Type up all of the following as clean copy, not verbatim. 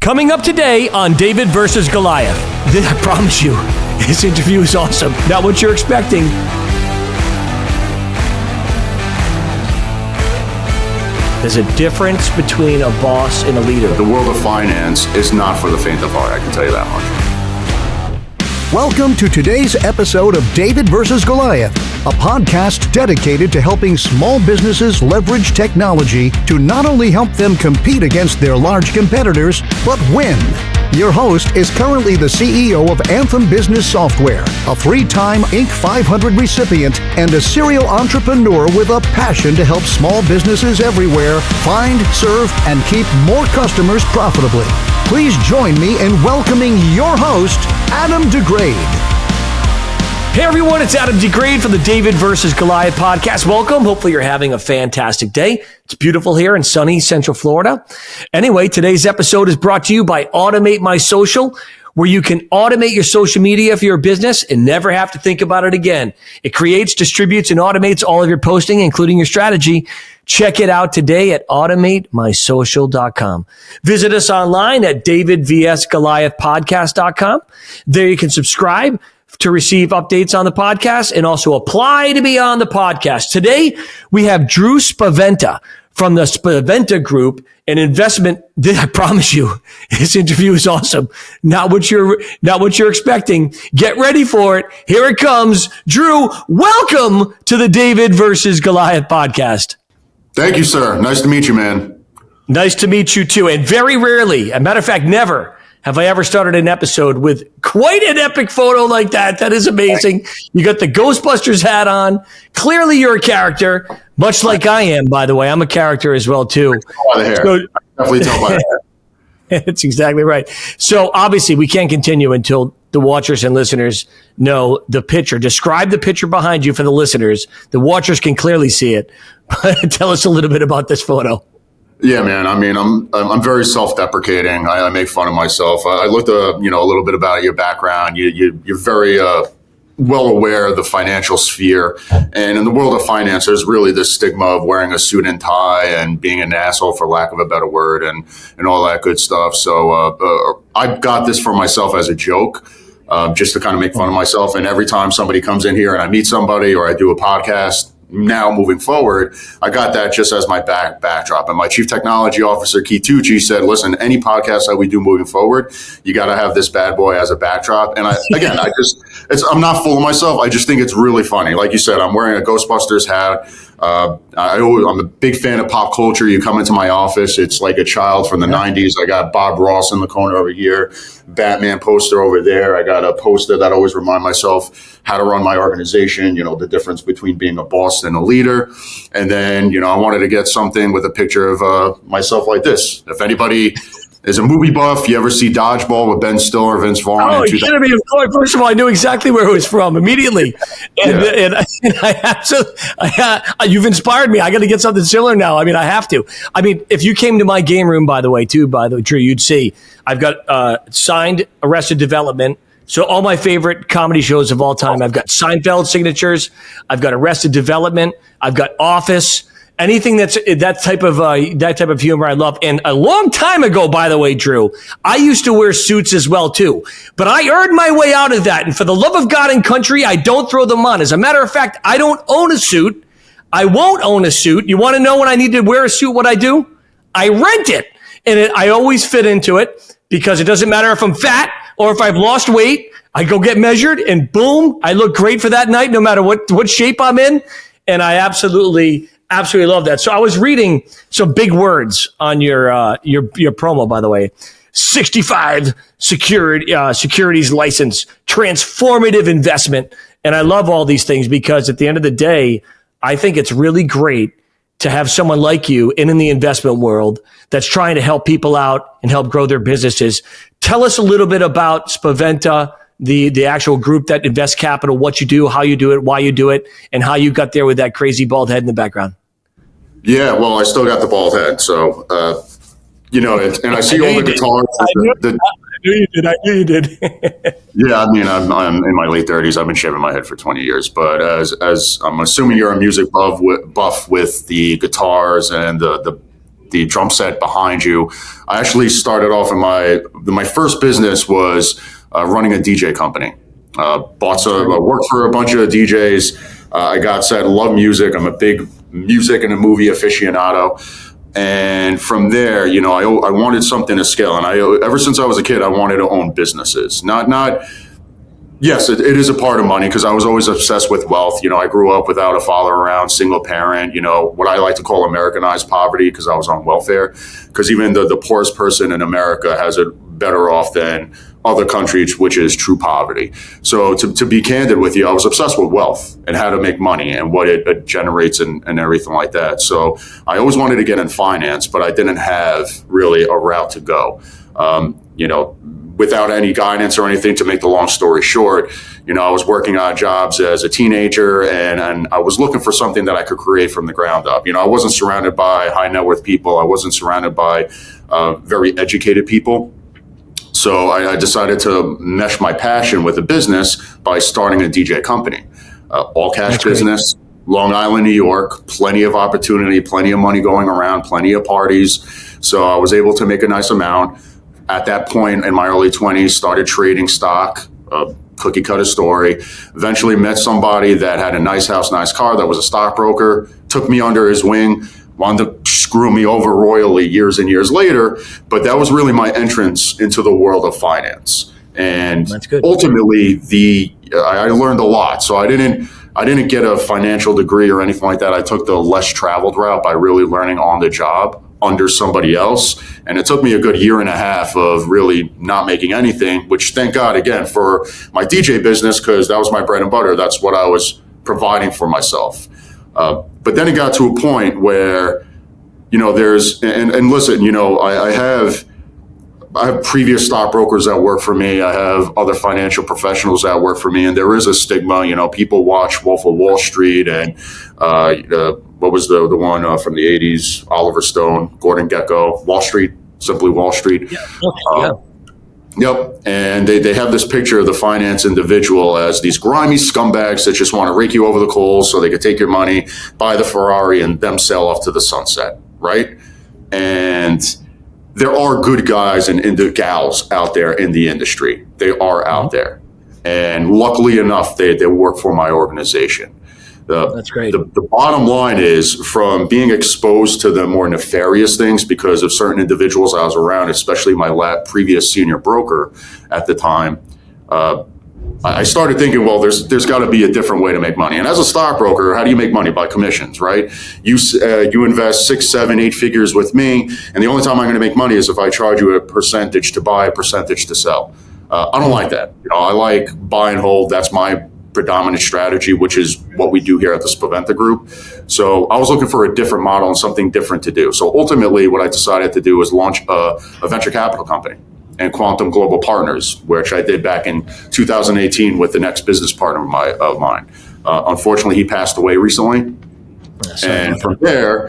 Coming up today on David versus Goliath. I promise you, this interview is awesome. Not what you're expecting. There's a difference between a boss and a leader. The world of finance is not for the faint of heart, I can tell you that much. Welcome to today's episode of David versus Goliath, a podcast dedicated to helping small businesses leverage technology to not only help them compete against their large competitors, but win. Your host is currently the CEO of Anthem Business Software, a three-time Inc. 500 recipient, and a serial entrepreneur with a passion to help small businesses everywhere find, serve, and keep more customers profitably. Please join me in welcoming your host, Adam DeGraide. Hey everyone, it's Adam DeGraide from the David versus Goliath podcast. Welcome. Hopefully you're having a fantastic day. It's beautiful here in sunny Central Florida. Anyway, today's episode is brought to you by Automate My Social, where you can automate your social media for your business and never have to think about it again. It creates, distributes, and automates all of your posting, including your strategy. Check it out today at automatemysocial.com. Visit us online at davidvsgoliathpodcast.com. There you can subscribe to receive updates on the podcast and also apply to be on the podcast. Today, we have Drew Spaventa from the Spaventa Group, an investment that I promise you, this interview is awesome. Not what you're expecting. Get ready for it. Here it comes. Drew, welcome to the David versus Goliath podcast. Thank you, sir. Nice to meet you, man. Nice to meet you too. And very rarely, a matter of fact, never have I ever started an episode with quite an epic photo like that. That is amazing. You got the Ghostbusters hat on. Clearly you're a character, much like I am, by the way. I'm a character as well too. By the hair. So, definitely tell by the hair. That's exactly right. So obviously we can't continue until the watchers and listeners know the picture. Describe the picture behind you for the listeners. The watchers can clearly see it. Tell us a little bit about this photo. Yeah, man. I mean, I'm very self-deprecating. I make fun of myself. I looked a little bit about your background. You're very well aware of the financial sphere, and in the world of finance, there's really this stigma of wearing a suit and tie and being an asshole, for lack of a better word, and all that good stuff. So I got this for myself as a joke. Just to kind of make fun of myself. And every time somebody comes in here and I meet somebody or I do a podcast, now moving forward, I got that just as my backdrop. And my chief technology officer, Keith Tucci, said, listen, any podcast that we do moving forward, you got to have this bad boy as a backdrop. And I'm not full of myself. I just think it's really funny. Like you said, I'm wearing a Ghostbusters hat. I'm a big fan of pop culture. You come into my office, it's like a child from the 90s. I got Bob Ross in the corner over here, Batman poster over there. I got a poster that I always remind myself how to run my organization, the difference between being a boss and a leader. And then, I wanted to get something with a picture of myself like this. If anybody is a movie buff, you ever see Dodgeball with Ben Stiller, Vince Vaughn? Oh, you should have been. First of all, I knew exactly where it was from immediately. And I have to, you've inspired me. I got to get something similar now. I mean, I have to. I mean, if you came to my game room, by the way, Drew, you'd see I've got signed Arrested Development. So all my favorite comedy shows of all time, I've got Seinfeld signatures. I've got Arrested Development. I've got Office. Anything that's that type of humor I love. And a long time ago, by the way, Drew, I used to wear suits as well too. But I earned my way out of that. And for the love of God and country, I don't throw them on. As a matter of fact, I don't own a suit. I won't own a suit. You want to know when I need to wear a suit, what I do? I rent it. And I always fit into it because it doesn't matter if I'm fat or if I've lost weight. I go get measured and boom, I look great for that night, no matter what shape I'm in. And I absolutely love that. So I was reading some big words on your promo, by the way. 65 securities license, transformative investment. And I love all these things because at the end of the day, I think it's really great to have someone like you in the investment world that's trying to help people out and help grow their businesses. Tell us a little bit about Spaventa, the actual group that invests capital, what you do, how you do it, why you do it, and how you got there with that crazy bald head in the background. Yeah, well, I still got the bald head. So, and I see all the guitars. I knew you did. Yeah, I mean, I'm in my late 30s. I've been shaving my head for 20 years. But as I'm assuming you're a music buff with the guitars and the the drum set behind you. I actually started off in my first business was running a DJ company. Worked for a bunch of DJs. I got set, love music. I'm a big music and a movie aficionado. And from there, you know, I wanted something to scale. And ever since I was a kid, I wanted to own businesses. Yes, it is a part of money because I was always obsessed with wealth. You know, I grew up without a father around, single parent, you know, what I like to call Americanized poverty because I was on welfare. Because even the poorest person in America has it better off than other countries, which is true poverty. So to be candid with you, I was obsessed with wealth and how to make money and what it generates and everything like that. So I always wanted to get in finance, but I didn't have really a route to go. You know, without any guidance or anything, to make the long story short, you know, I was working odd jobs as a teenager and I was looking for something that I could create from the ground up. You know, I wasn't surrounded by high net worth people. I wasn't surrounded by very educated people. So I decided to mesh my passion with a business by starting a DJ company, all cash business, Long Island, New York, plenty of opportunity, plenty of money going around, plenty of parties. So I was able to make a nice amount. At that point in my early 20s, started trading stock, cookie cutter story. Eventually met somebody that had a nice house, nice car, that was a stockbroker, took me under his wing, wanted to screw me over royally years and years later. But that was really my entrance into the world of finance. And ultimately, I learned a lot. So I didn't get a financial degree or anything like that. I took the less traveled route by really learning on the job under somebody else. And it took me a good year and a half of really not making anything, which thank God, again, for my DJ business, because that was my bread and butter. That's what I was providing for myself. But then it got to a point where, you know, and listen, you know, I have previous stockbrokers that work for me. I have other financial professionals that work for me. And there is a stigma, you know, people watch Wolf of Wall Street and what was the one from the 80s, Oliver Stone, Gordon Gekko, Wall Street, simply Wall Street. Yeah. Yep. And they have this picture of the finance individual as these grimy scumbags that just want to rake you over the coals so they could take your money, buy the Ferrari, and them sail off to the sunset, right? And there are good guys and the gals out there in the industry. They are out there. And luckily enough, they work for my organization. That's great. The bottom line is, from being exposed to the more nefarious things because of certain individuals I was around, especially my previous senior broker at the time, I started thinking, well, there's got to be a different way to make money. And as a stockbroker, how do you make money? By commissions, right? You invest 6, 7, 8 figures with me, and the only time I'm going to make money is if I charge you a percentage to buy, a percentage to sell. I don't like that. You know, I like buy and hold. That's my predominant strategy, which is what we do here at the Spaventa Group. So I was looking for a different model and something different to do. So ultimately, what I decided to do was launch a venture capital company and Quantum Global Partners, which I did back in 2018 with the next business partner of mine. Unfortunately, he passed away recently. And from there,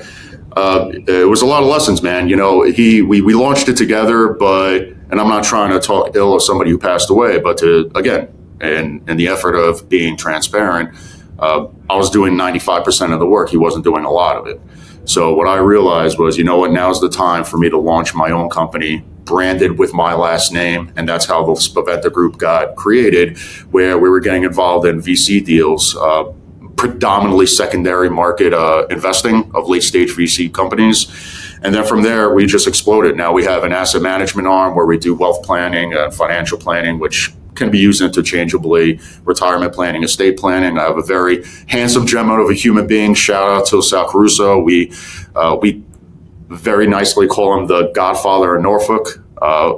it was a lot of lessons, man. You know, we launched it together, and I'm not trying to talk ill of somebody who passed away, but in the effort of being transparent, I was doing 95% of the work. He wasn't doing a lot of it. So what I realized was, you know what, now's the time for me to launch my own company, branded with my last name. And that's how the Spaventa Group got created, where we were getting involved in VC deals, predominantly secondary market investing of late stage VC companies. And then from there, we just exploded. Now we have an asset management arm where we do wealth planning and financial planning, which can be used interchangeably, retirement planning, estate planning. I have a very handsome gem of a human being. Shout out to Sal Caruso. We very nicely call him the Godfather of Norfolk,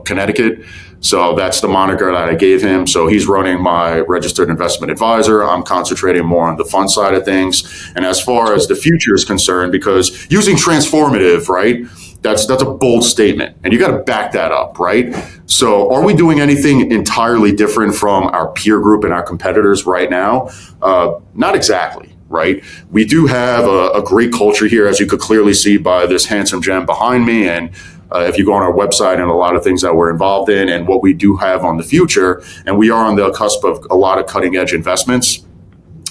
Connecticut. So that's the moniker that I gave him. So he's running my registered investment advisor. I'm concentrating more on the fund side of things. And as far as the future is concerned, because using transformative, right? That's a bold statement, and you got to back that up, right? So are we doing anything entirely different from our peer group and our competitors right now? Not exactly, right? We do have a great culture here, as you could clearly see by this handsome gem behind me. And if you go on our website and a lot of things that we're involved in and what we do have on the future, and we are on the cusp of a lot of cutting edge investments.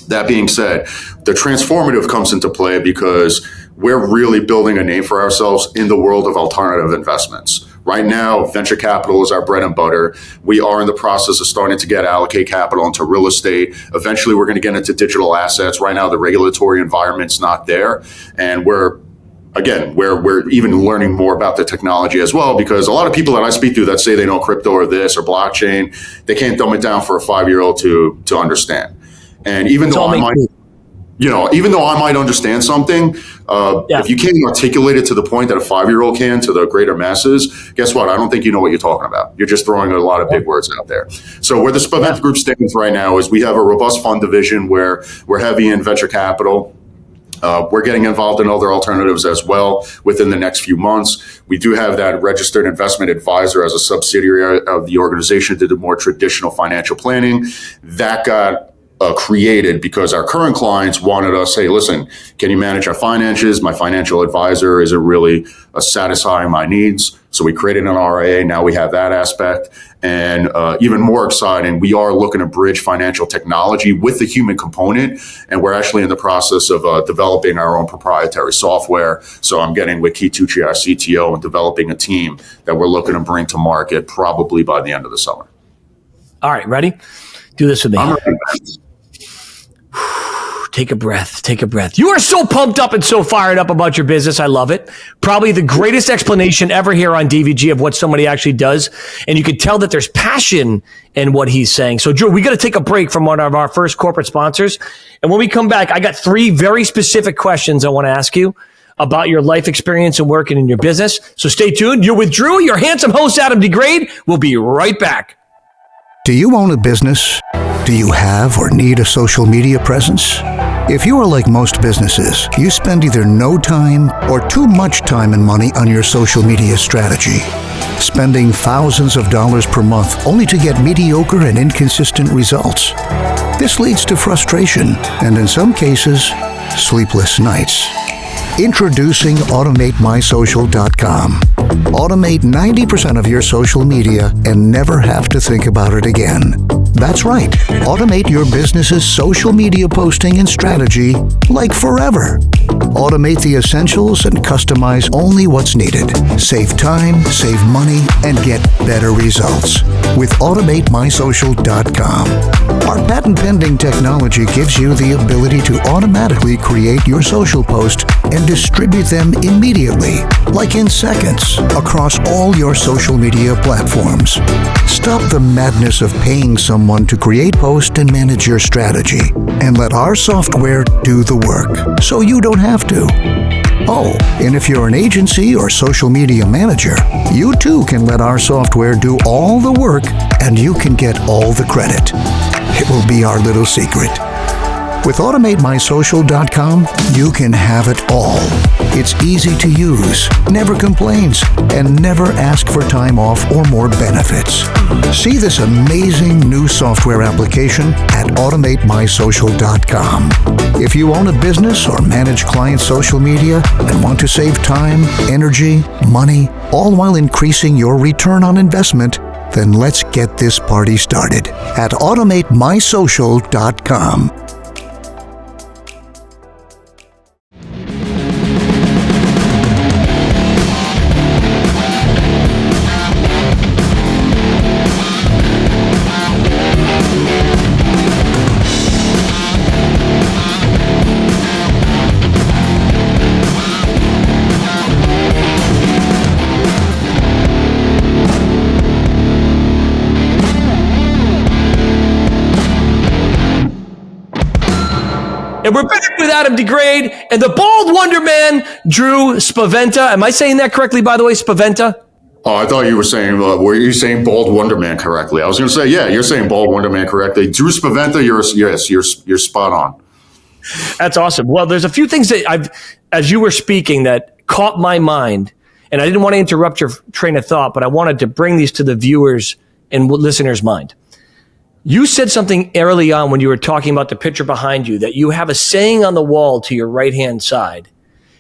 That being said, the transformative comes into play because we're really building a name for ourselves in the world of alternative investments. Right now, venture capital is our bread and butter. We are in the process of starting to allocate capital into real estate. Eventually, we're going to get into digital assets. Right now, the regulatory environment's not there. And we're even learning more about the technology as well, because a lot of people that I speak to that say they know crypto or this or blockchain, they can't dumb it down for a 5-year-old to understand. And even though I might understand something, if you can't articulate it to the point that a 5-year-old can to the greater masses, guess what? I don't think you know what you're talking about. You're just throwing a lot of big words out there. So where the Spaventa Group stands right now is we have a robust fund division where we're heavy in venture capital. We're getting involved in other alternatives as well within the next few months. We do have that registered investment advisor as a subsidiary of the organization to do more traditional financial planning. That got created because our current clients wanted us, hey, listen, can you manage our finances? My financial advisor isn't really satisfying my needs. So we created an RIA. Now we have that aspect. And even more exciting, we are looking to bridge financial technology with the human component. And we're actually in the process of developing our own proprietary software. So I'm getting with Keith Tucci, our CTO, and developing a team that we're looking to bring to market probably by the end of the summer. All right, ready? Do this with me. I'm ready. Take a breath. Take a breath. You are so pumped up and so fired up about your business. I love it. Probably the greatest explanation ever here on DVG of what somebody actually does. And you can tell that there's passion in what he's saying. So, Drew, we got to take a break from one of our first corporate sponsors. And when we come back, I got 3 very specific questions I want to ask you about your life experience and working in your business. So stay tuned. You're with Drew, your handsome host, Adam DeGraide. We'll be right back. Do you own a business? Do you have or need a social media presence? If you are like most businesses, you spend either no time or too much time and money on your social media strategy, spending thousands of dollars per month only to get mediocre and inconsistent results. This leads to frustration and, in some cases, sleepless nights. Introducing AutomateMySocial.com. Automate 90% of your social media and never have to think about it again. That's right. Automate your business's social media posting and strategy like forever. Automate the essentials and customize only what's needed. Save time, save money, and get better results with AutomateMySocial.com. Our patent-pending technology gives you the ability to automatically create your social post and distribute them immediately, like in seconds, across all your social media platforms. Stop the madness of paying someone to create, post, and manage your strategy, and let our software do the work, so you don't have to. Oh, and if you're an agency or social media manager, you too can let our software do all the work, and you can get all the credit. It will be our little secret. With AutomateMySocial.com, you can have it all. It's easy to use, never complains, and never asks for time off or more benefits. See this amazing new software application at AutomateMySocial.com. If you own a business or manage client social media and want to save time, energy, money, all while increasing your return on investment, then let's get this party started at AutomateMySocial.com. And we're back with Adam DeGraide and the bald wonder man, Drew Spaventa. Am I saying that correctly, by the way, Spaventa? Oh, I thought you were saying, were you saying Bald Wonder Man correctly? I was going to say, yeah, you're saying Bald Wonder Man correctly. Drew Spaventa, you're spot on. That's awesome. Well, there's a few things that as you were speaking, that caught my mind, and I didn't want to interrupt your train of thought, but I wanted to bring these to the viewers and listeners' mind. You said something early on when you were talking about the picture behind you, that you have a saying on the wall to your right-hand side.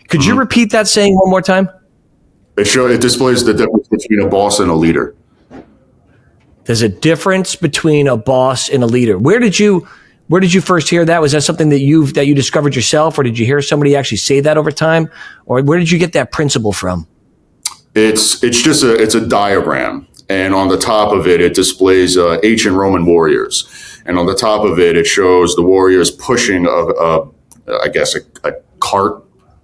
Could you repeat that saying one more time? It displays the difference between a boss and a leader. There's a difference between a boss and a leader. Where did you Where did you first hear that? Was that something that you discovered yourself, or did you hear somebody actually say that over time, or where did you get that principle from? It's a diagram, and on the top of it, it displays ancient Roman warriors, and on the top of it, it shows the warriors pushing a cart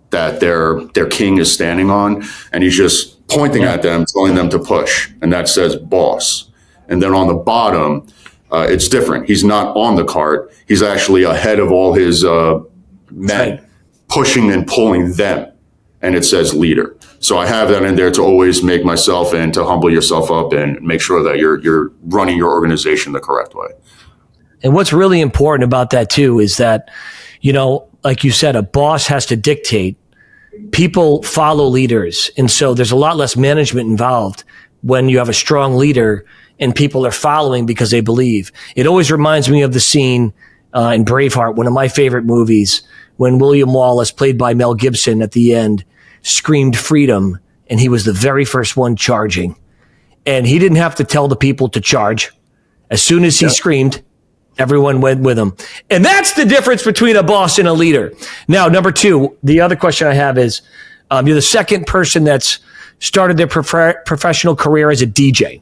that their king is standing on, and he's just pointing at them, telling them to push, and that says boss. And then on the bottom, it's different. He's not on the cart. He's actually ahead of all his men, pushing and pulling them, and it says leader. So I have that in there to always make myself and to humble yourself up and make sure that you're running your organization the correct way. And what's really important about that too is that, like you said, a boss has to dictate. People follow leaders. And so there's a lot less management involved when you have a strong leader and people are following because they believe. It always reminds me of the scene in Braveheart, one of my favorite movies, when William Wallace, played by Mel Gibson at the end, screamed freedom, and he was the very first one charging. And he didn't have to tell the people to charge. As soon as he screamed, everyone went with him. And that's the difference between a boss and a leader. Now, number two, the other question I have is, you're the second person that's started their professional career as a DJ.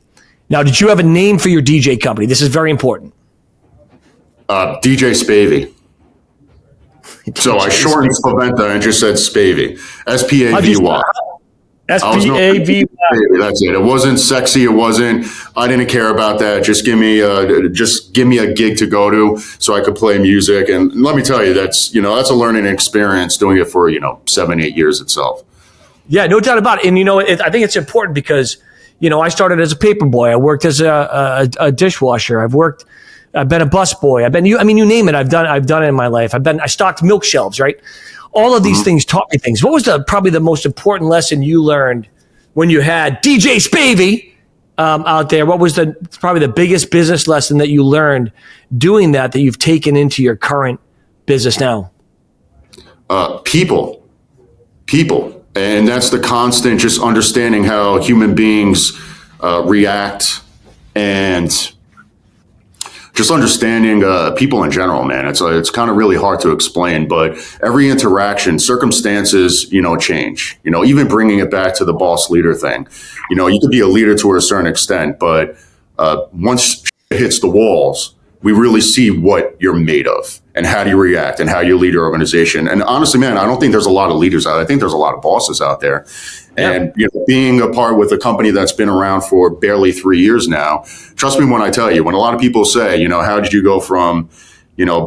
Now, did you have a name for your DJ company? This is very important. DJ Spavey. So I shortened Spaventa and just said Spavey. S-P-A-V-Y. S-P-A-V-Y. That's it. It wasn't sexy. I didn't care about that. Just give me a gig to go to so I could play music. And let me tell you, that's a learning experience doing it for, 7-8 years itself. Yeah, no doubt about it. And, I think it's important because, I started as a paper boy. I worked as a dishwasher. I've been a busboy. You name it. I've done it in my life. I stocked milk shelves, right? All of these things taught me things. What was probably the most important lesson you learned when you had DJ Spavey out there? What was probably the biggest business lesson that you learned doing that you've taken into your current business now? People. And that's the constant, just understanding how human beings react, and just understanding people in general, man. It's kind of really hard to explain, but every interaction, circumstances, change. Even bringing it back to the boss leader thing. You could be a leader to a certain extent, but once shit hits the walls, we really see what you're made of and how do you react and how you lead your organization. And honestly, man, I don't think there's a lot of leaders out there. I think there's a lot of bosses out there. Yeah. And being a part with a company that's been around for barely 3 years now, trust me when I tell you, when a lot of people say, how did you go from,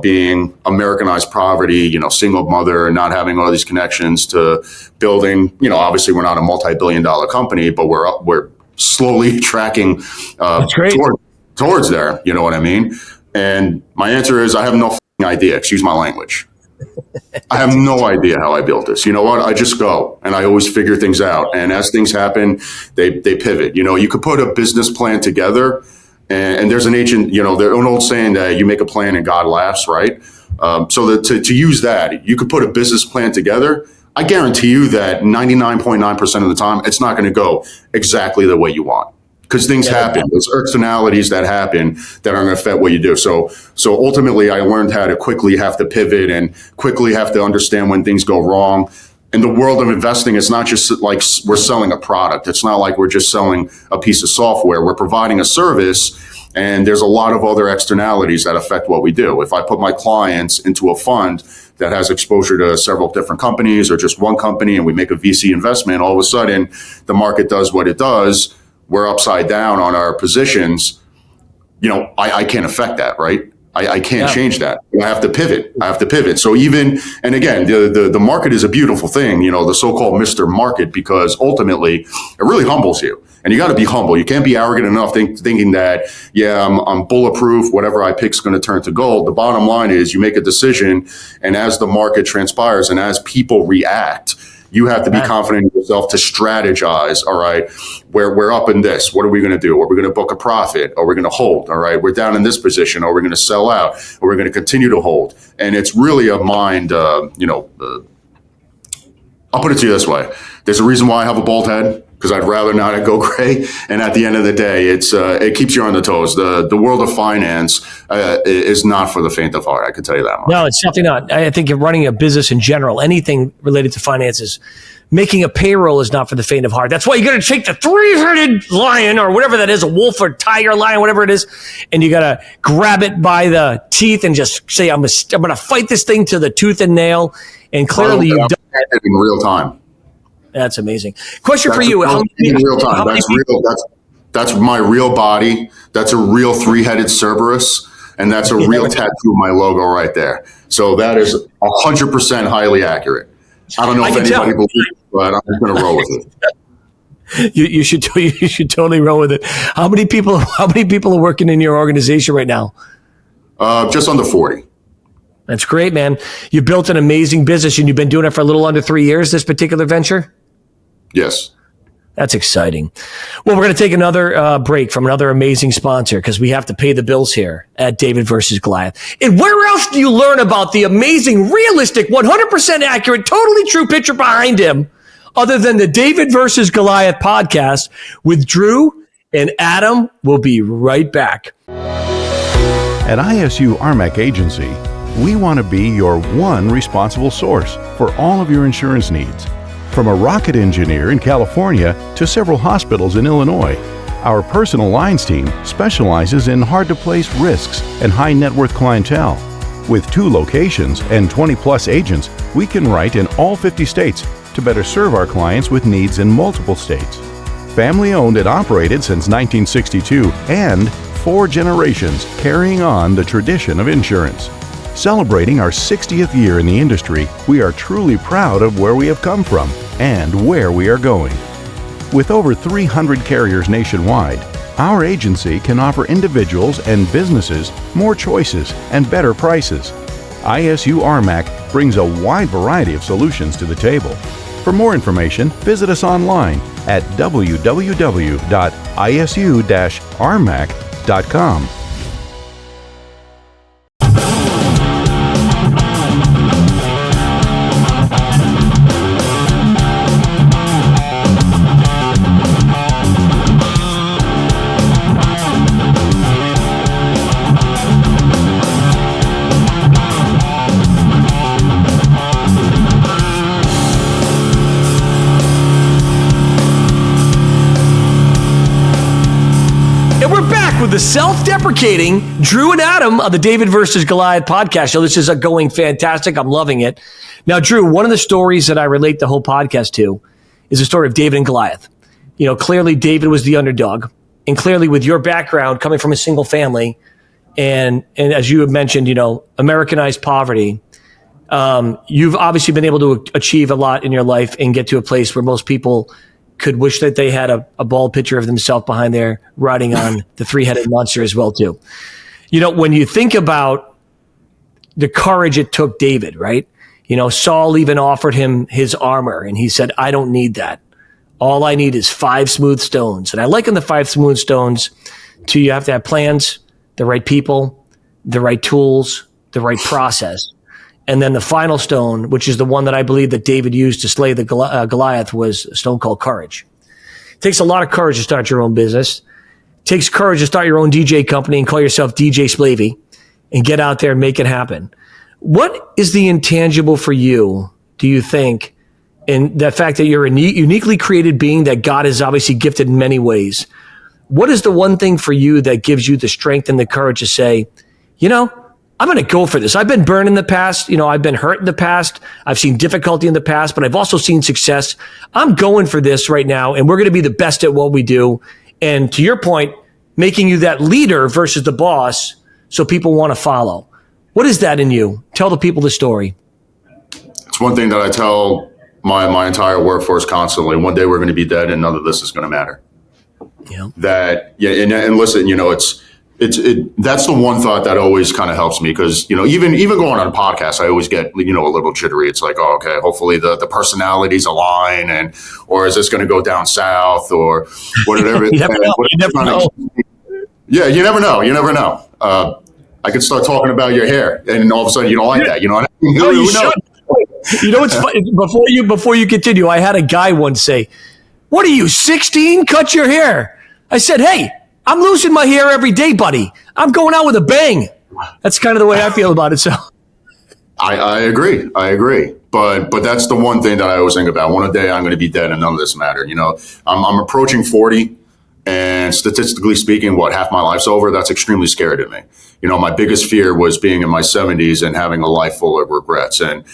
being Americanized poverty, single mother and not having all these connections to building, obviously we're not a multi-billion-dollar company, but we're slowly tracking towards there. You know what I mean? And my answer is I have no idea. Excuse my language. I have no idea how I built this. You know what? I just go and I always figure things out. And as things happen, they pivot. You could put a business plan together, and there's an ancient, there's an old saying that you make a plan and God laughs, right? So to use that, you could put a business plan together. I guarantee you that 99.9% of the time, it's not going to go exactly the way you want. Because things happen. There's externalities that happen that are going to affect what you do. So ultimately, I learned how to quickly have to pivot and quickly have to understand when things go wrong. In the world of investing, it's not just like we're selling a product. It's not like we're just selling a piece of software. We're providing a service, and there's a lot of other externalities that affect what we do. If I put my clients into a fund that has exposure to several different companies or just one company, and we make a VC investment, all of a sudden the market does what it does. We're upside down on our positions. I can't affect that, right? I can't change that. I have to pivot. So and again, the market is a beautiful thing, the so-called Mr. Market, because ultimately it really humbles you. And you got to be humble. You can't be arrogant enough thinking that, I'm bulletproof. Whatever I pick is going to turn to gold. The bottom line is you make a decision, and as the market transpires and as people react, you have to be confident in yourself to strategize. All right, we're up in this. What are we going to do? Are we going to book a profit? Are we going to hold? All right, we're down in this position. Are we going to sell out? Or we're going to continue to hold? And it's really a mind, I'll put it to you this way. There's a reason why I have a bald head. because I'd rather not go gray. And at the end of the day, it keeps you on the toes. The world of finance is not for the faint of heart. I can tell you that much. No, it's definitely not. I think you're running a business in general, anything related to finances, making a payroll is not for the faint of heart. That's why you got to take the three-headed lion or whatever that is, a wolf or tiger, lion, whatever it is, and you got to grab it by the teeth and just say, I'm going to fight this thing to the tooth and nail. And clearly you've done that in real time. That's amazing. Question for you. In real time. That's my real body. That's a real three-headed Cerberus, and that's a real tattoo of my logo right there. So that is 100% highly accurate. I don't know if anybody believes it, but I'm just going to roll with it. You should totally roll with it. How many people are working in your organization right now? Just under 40. That's great, man. You built an amazing business, and you've been doing it for a little under 3 years, this particular venture? Yes. That's exciting. Well, we're going to take another break from another amazing sponsor because we have to pay the bills here at David versus Goliath. And where else do you learn about the amazing, realistic, 100% accurate, totally true picture behind him other than the David versus Goliath podcast with Drew and Adam? We'll be right back. At ISU RMAC Agency, we want to be your one responsible source for all of your insurance needs. From a rocket engineer in California to several hospitals in Illinois, our personal lines team specializes in hard-to-place risks and high-net-worth clientele. With 2 locations and 20-plus agents, we can write in all 50 states to better serve our clients with needs in multiple states. Family-owned and operated since 1962 and 4 generations carrying on the tradition of insurance. Celebrating our 60th year in the industry, we are truly proud of where we have come from and where we are going. With over 300 carriers nationwide, our agency can offer individuals and businesses more choices and better prices. ISU RMAC brings a wide variety of solutions to the table. For more information, visit us online at www.isu-rmac.com. With the self-deprecating Drew and Adam of the David versus Goliath podcast show. This is going fantastic. I'm loving it. Now, Drew, one of the stories that I relate the whole podcast to is the story of David and Goliath. You know, clearly David was the underdog, and clearly with your background coming from a single family and as you have mentioned, you know, Americanized poverty, you've obviously been able to achieve a lot in your life and get to a place where most people could wish that they had a bald picture of themselves behind there riding on the 3-headed monster as well too. You know, when you think about the courage it took David, right? You know, Saul even offered him his armor and he said, I don't need that. All I need is 5 smooth stones. And I liken the 5 smooth stones to you have to have plans, the right people, the right tools, the right process. And then the final stone, which is the one that I believe that David used to slay the Goliath, was a stone called courage. It takes a lot of courage to start your own business. It takes courage to start your own DJ company and call yourself DJ Spaventa and get out there and make it happen. What is the intangible for you, do you think, in the fact that you're a uniquely created being that God has obviously gifted in many ways? What is the one thing for you that gives you the strength and the courage to say, you know, I'm going to go for this. I've been burned in the past. You know, I've been hurt in the past. I've seen difficulty in the past, but I've also seen success. I'm going for this right now, and we're going to be the best at what we do. And to your point, making you that leader versus the boss so people want to follow. What is that in you? Tell the people the story. It's one thing that I tell my entire workforce constantly. One day we're going to be dead and none of this is going to matter. Yeah. And listen, you know, that's the one thought that always kind of helps me because, you know, even going on a podcast, I always get, you know, a little jittery. It's like, oh, okay, hopefully the personalities align or is this going to go down south or whatever. You never know. Yeah, you never know. You never know. I could start talking about your hair and all of a sudden you don't like that. You know what I mean? No, you should. You know what's funny? Before you continue, I had a guy once say, What are you, 16? Cut your hair. I said, hey, I'm losing my hair every day, buddy. I'm going out with a bang. That's kind of the way I feel about it. So I agree. But that's the one thing that I always think about. One day I'm going to be dead and none of this matter. I'm approaching 40, and statistically speaking, half my life's over? That's extremely scary to me. My biggest fear was being in my 70s and having a life full of regrets. And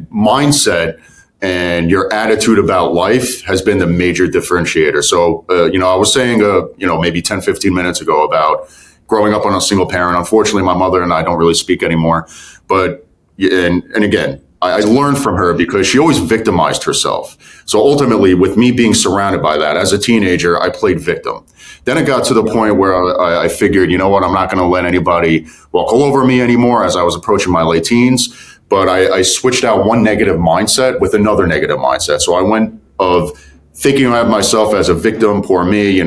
mindset and your attitude about life has been the major differentiator. So, I was saying, maybe 10, 15 minutes ago about growing up on a single parent. Unfortunately, my mother and I don't really speak anymore. But, and again, I learned from her because she always victimized herself. So ultimately, with me being surrounded by that, as a teenager, I played victim. Then it got to the point where I figured, you know what, I'm not going to let anybody walk all over me anymore as I was approaching my late teens. But I switched out one negative mindset with another negative mindset. So I went of thinking of myself as a victim, poor me,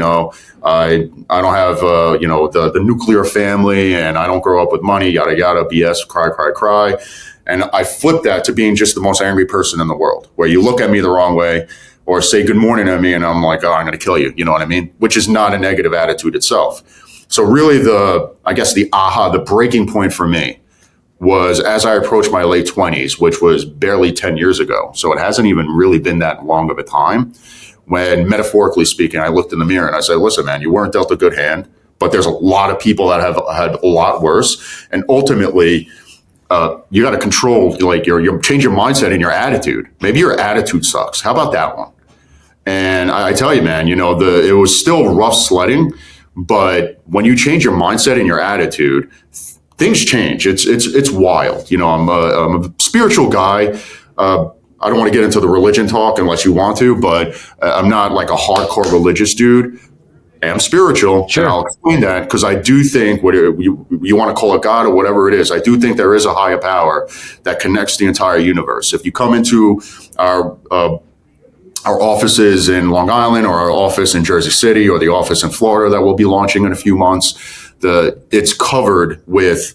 I don't have, the nuclear family, and I don't grow up with money, yada, yada, BS, cry. And I flipped that to being just the most angry person in the world, where you look at me the wrong way or say good morning to me and I'm like, oh, I'm going to kill you. You know what I mean? Which is not a negative attitude itself. So really the breaking point for me was as I approached my late 20s, which was barely 10 years ago. So it hasn't even really been that long of a time. When metaphorically speaking, I looked in the mirror and I said, listen, man, you weren't dealt a good hand, but there's a lot of people that have had a lot worse. And ultimately, you got to control, your change your mindset and your attitude. Maybe your attitude sucks. How about that one? And I tell you, man, it was still rough sledding, but when you change your mindset and your attitude, things change. It's wild. I'm a spiritual guy. I don't want to get into the religion talk unless you want to, but I'm not like a hardcore religious dude. I'm spiritual. Sure. And I'll explain that because I do think whether you want to call it God or whatever it is, I do think there is a higher power that connects the entire universe. If you come into our offices in Long Island or our office in Jersey City or the office in Florida that we'll be launching in a few months, it's covered with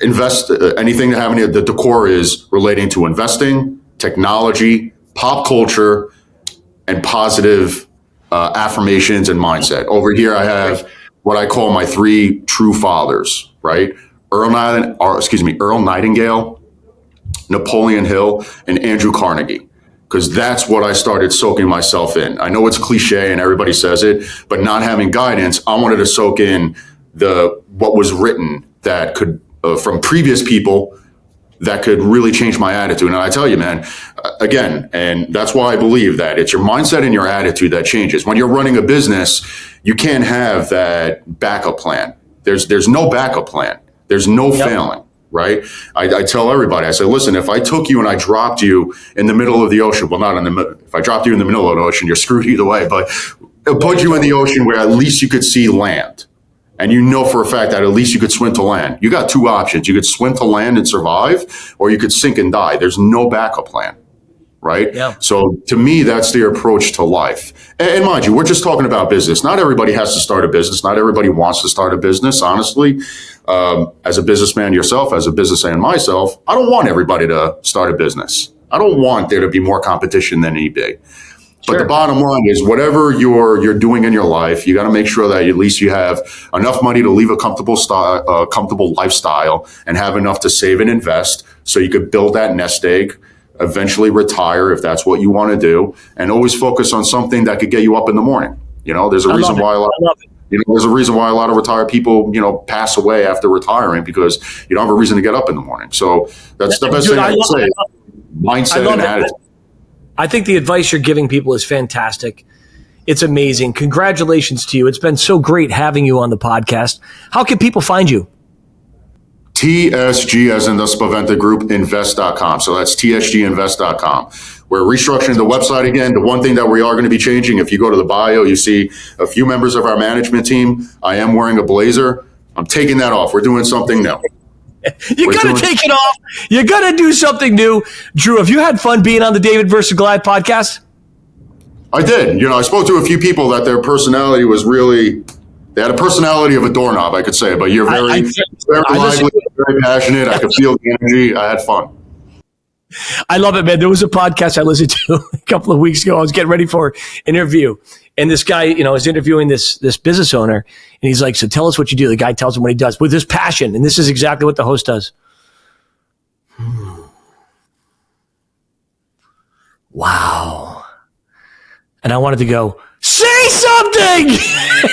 anything that having the decor is relating to investing, technology, pop culture, and positive affirmations and mindset. Over here, I have what I call my three true fathers, right? Earl Nightingale, Napoleon Hill, and Andrew Carnegie. Because that's what I started soaking myself in. I know it's cliche and everybody says it, but not having guidance, I wanted to soak in what was written that could, from previous people, that could really change my attitude. And I tell you, man, again, and that's why I believe that it's your mindset and your attitude that changes. When you're running a business, you can't have that backup plan. There's no backup plan. There's no failing, right? I tell everybody, I say, listen, if I took you and I dropped you in the middle of the ocean, well, not in the middle, if I dropped you in the middle of the ocean, you're screwed either way, but it'll put you in the ocean where at least you could see land. And you know for a fact that at least you could swim to land. You got two options. You could swim to land and survive, or you could sink and die. There's no backup plan, right? Yeah. So to me, that's the approach to life. And mind you, we're just talking about business. Not everybody has to start a business. Not everybody wants to start a business, honestly. As a businessman yourself, as a businessman myself, I don't want everybody to start a business. I don't want there to be more competition than need be. But the bottom line is whatever you're doing in your life, you got to make sure that at least you have enough money to leave a comfortable lifestyle and have enough to save and invest so you could build that nest egg, eventually retire if that's what you want to do, and always focus on something that could get you up in the morning. There's a reason why a lot of retired people, pass away after retiring because you don't have a reason to get up in the morning. So that's the best thing I can say. Mindset and attitude. I think the advice you're giving people is fantastic. It's amazing. Congratulations to you. It's been so great having you on the podcast. How can people find you? TSG, as in the Spaventa Group, invest.com. So that's tsginvest.com. We're restructuring the website again. The one thing that we are going to be changing, if you go to the bio, you see a few members of our management team. I am wearing a blazer. I'm taking that off. We're doing something new. You got to take it off. You got to do something new. Drew, have you had fun being on the David versus Goliath podcast? I did. I spoke to a few people that their personality was really, they had a personality of a doorknob, I could say, but you're very lively, very passionate. I could feel the energy. I had fun. I love it, man. There was a podcast I listened to a couple of weeks ago. I was getting ready for an interview, and this guy, is interviewing this business owner, and he's like, "So tell us what you do." The guy tells him what he does with his passion, and this is exactly what the host does. Wow. And I wanted to go, say something.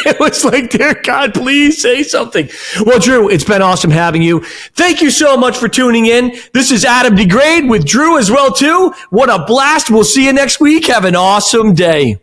It was like, dear God, please say something. Well, Drew, it's been awesome having you. Thank you so much for tuning in. This is Adam DeGraide with Drew as well, too. What a blast. We'll see you next week. Have an awesome day.